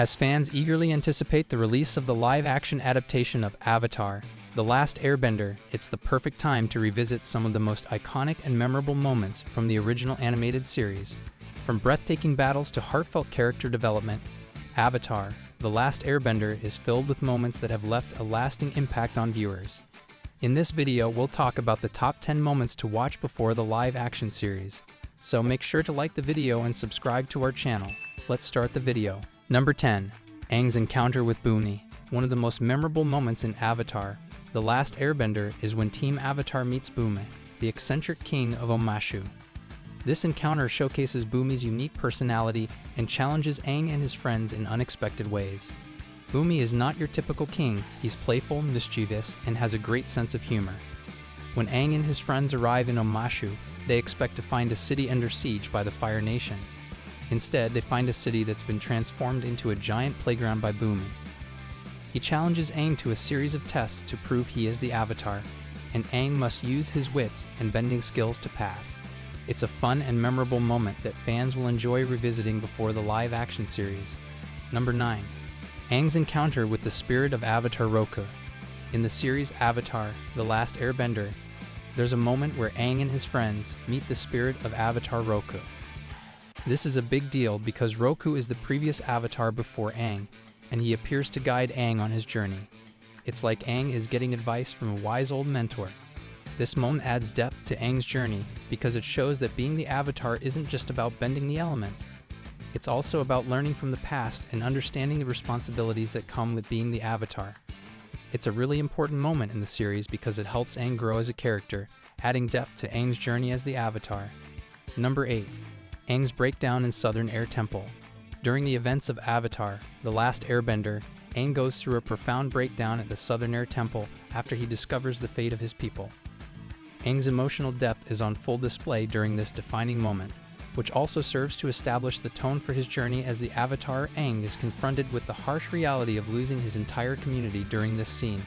As fans eagerly anticipate the release of the live-action adaptation of Avatar: The Last Airbender, it's the perfect time to revisit some of the most iconic and memorable moments from the original animated series. From breathtaking battles to heartfelt character development, Avatar: The Last Airbender is filled with moments that have left a lasting impact on viewers. In this video, we'll talk about the top 10 moments to watch before the live-action series. So make sure to like the video and subscribe to our channel. Let's start the video. Number 10. Aang's encounter with Bumi. One of the most memorable moments in Avatar: The Last Airbender is when Team Avatar meets Bumi, the eccentric king of Omashu. This encounter showcases Bumi's unique personality and challenges Aang and his friends in unexpected ways. Bumi is not your typical king. He's playful, mischievous, and has a great sense of humor. When Aang and his friends arrive in Omashu, they expect to find a city under siege by the Fire Nation. Instead, they find a city that's been transformed into a giant playground by Bumi. He challenges Aang to a series of tests to prove he is the Avatar, and Aang must use his wits and bending skills to pass. It's a fun and memorable moment that fans will enjoy revisiting before the live-action series. Number 9. Aang's encounter with the spirit of Avatar Roku. In the series Avatar: The Last Airbender, there's a moment where Aang and his friends meet the spirit of Avatar Roku. This is a big deal because Roku is the previous Avatar before Aang, and he appears to guide Aang on his journey. It's like Aang is getting advice from a wise old mentor. This moment adds depth to Aang's journey because it shows that being the Avatar isn't just about bending the elements. It's also about learning from the past and understanding the responsibilities that come with being the Avatar. It's a really important moment in the series because it helps Aang grow as a character, adding depth to Aang's journey as the Avatar. Number 8. Aang's breakdown in Southern Air Temple. During the events of Avatar: The Last Airbender, Aang goes through a profound breakdown at the Southern Air Temple after he discovers the fate of his people. Aang's emotional depth is on full display during this defining moment, which also serves to establish the tone for his journey as the Avatar. Aang is confronted with the harsh reality of losing his entire community during this scene,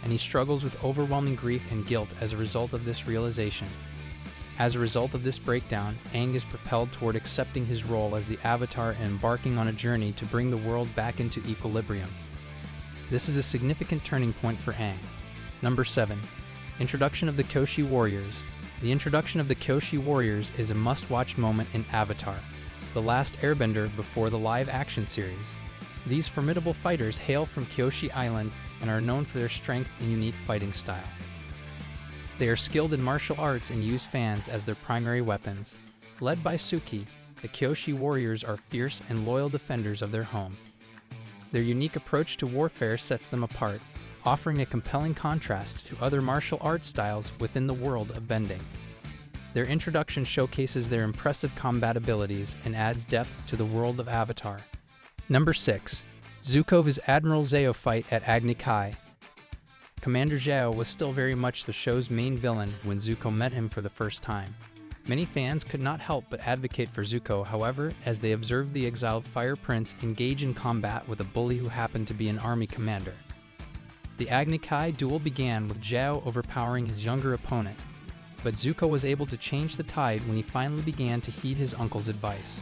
and he struggles with overwhelming grief and guilt as a result of this realization. As a result of this breakdown, Aang is propelled toward accepting his role as the Avatar and embarking on a journey to bring the world back into equilibrium. This is a significant turning point for Aang. Number 7. Introduction of the Kyoshi Warriors. The introduction of the Kyoshi Warriors is a must-watch moment in Avatar: The Last Airbender before the live-action series. These formidable fighters hail from Kyoshi Island and are known for their strength and unique fighting style. They are skilled in martial arts and use fans as their primary weapons. Led by Suki, the Kyoshi Warriors are fierce and loyal defenders of their home. Their unique approach to warfare sets them apart, offering a compelling contrast to other martial arts styles within the world of bending. Their introduction showcases their impressive combat abilities and adds depth to the world of Avatar. Number 6. Zuko vs Admiral Zhao fight at Agni. Commander Zhao was still very much the show's main villain when Zuko met him for the first time. Many fans could not help but advocate for Zuko, however, as they observed the exiled Fire Prince engage in combat with a bully who happened to be an army commander. The Agni duel began with Zhao overpowering his younger opponent, but Zuko was able to change the tide when he finally began to heed his uncle's advice.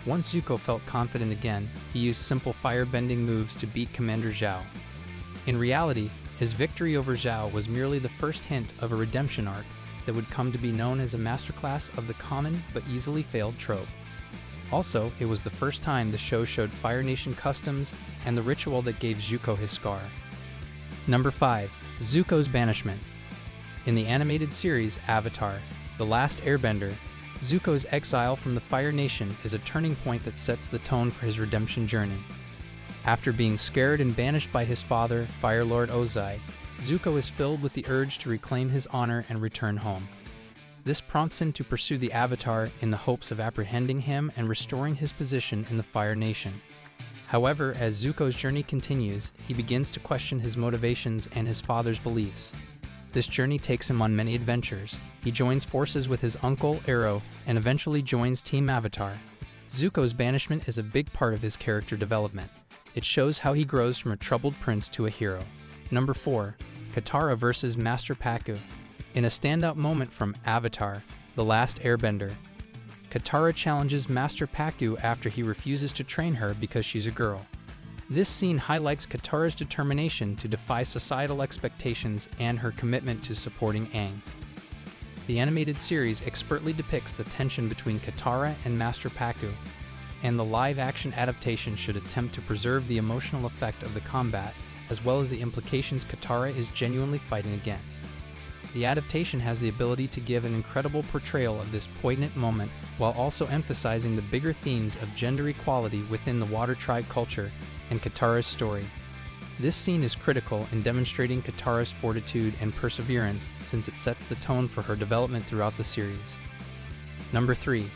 Once Zuko felt confident again, he used simple firebending moves to beat Commander Zhao. In reality, his victory over Zhao was merely the first hint of a redemption arc that would come to be known as a masterclass of the common but easily failed trope. Also, it was the first time the show showed Fire Nation customs and the ritual that gave Zuko his scar. Number 5. Zuko's Banishment. In the animated series Avatar: The Last Airbender, Zuko's exile from the Fire Nation is a turning point that sets the tone for his redemption journey. After being scared and banished by his father, Fire Lord Ozai, Zuko is filled with the urge to reclaim his honor and return home. This prompts him to pursue the Avatar in the hopes of apprehending him and restoring his position in the Fire Nation. However, as Zuko's journey continues, he begins to question his motivations and his father's beliefs. This journey takes him on many adventures. He joins forces with his uncle, Arrow, and eventually joins Team Avatar. Zuko's banishment is a big part of his character development. It shows how he grows from a troubled prince to a hero. Number 4. Katara vs Master Pakku. In a standout moment from Avatar: The Last Airbender, Katara challenges Master Pakku after he refuses to train her because she's a girl. This scene highlights Katara's determination to defy societal expectations and her commitment to supporting Aang. The animated series expertly depicts the tension between Katara and Master Pakku, and the live-action adaptation should attempt to preserve the emotional effect of the combat as well as the implications Katara is genuinely fighting against. The adaptation has the ability to give an incredible portrayal of this poignant moment while also emphasizing the bigger themes of gender equality within the Water Tribe culture and Katara's story. This scene is critical in demonstrating Katara's fortitude and perseverance since it sets the tone for her development throughout the series. Number 3.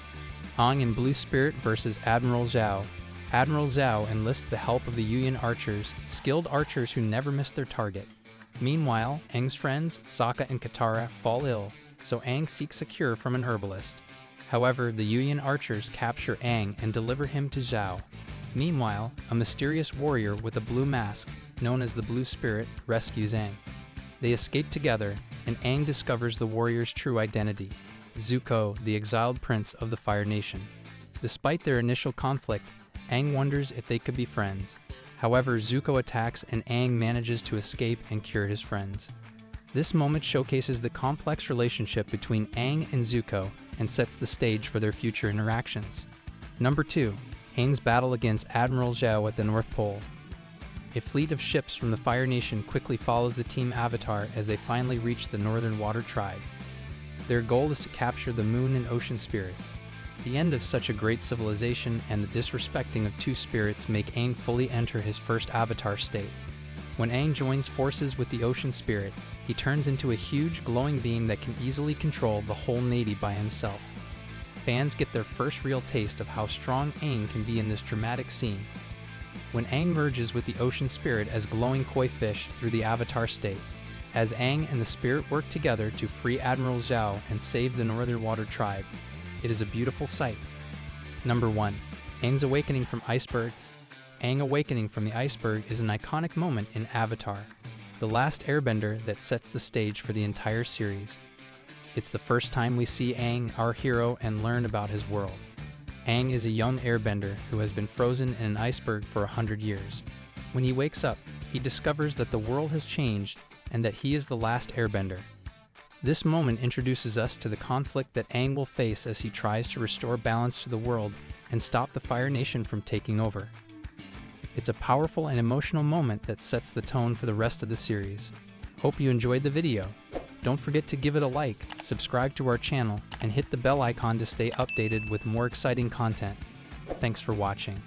Aang and Blue Spirit vs. Admiral Zhao. Admiral Zhao enlists the help of the Yuyan archers, skilled archers who never miss their target. Meanwhile, Aang's friends, Sokka and Katara, fall ill, so Aang seeks a cure from an herbalist. However, the Yuyan archers capture Aang and deliver him to Zhao. Meanwhile, a mysterious warrior with a blue mask, known as the Blue Spirit, rescues Aang. They escape together, and Aang discovers the warrior's true identity, Zuko, the exiled prince of the Fire Nation. Despite their initial conflict, Aang wonders if they could be friends. However, Zuko attacks and Aang manages to escape and cure his friends. This moment showcases the complex relationship between Aang and Zuko and sets the stage for their future interactions. Number 2. Aang's battle against Admiral Zhao at the North Pole. A fleet of ships from the Fire Nation quickly follows the Team Avatar as they finally reach the Northern Water Tribe. Their goal is to capture the Moon and Ocean Spirits. The end of such a great civilization and the disrespecting of two spirits make Aang fully enter his first Avatar state. When Aang joins forces with the Ocean Spirit, he turns into a huge glowing being that can easily control the whole Navy by himself. Fans get their first real taste of how strong Aang can be in this dramatic scene. When Aang merges with the Ocean Spirit as glowing koi fish through the Avatar state, as Aang and the Spirit work together to free Admiral Zhao and save the Northern Water Tribe, it is a beautiful sight. Number 1. Aang's awakening from Iceberg. Aang awakening from the iceberg is an iconic moment in Avatar, the Last Airbender that sets the stage for the entire series. It's the first time we see Aang, our hero, and learn about his world. Aang is a young airbender who has been frozen in an iceberg for 100 years. When he wakes up, he discovers that the world has changed and that he is the last airbender. This moment introduces us to the conflict that Aang will face as he tries to restore balance to the world and stop the Fire Nation from taking over. It's a powerful and emotional moment that sets the tone for the rest of the series. Hope you enjoyed the video. Don't forget to give it a like, subscribe to our channel, and hit the bell icon to stay updated with more exciting content. Thanks for watching.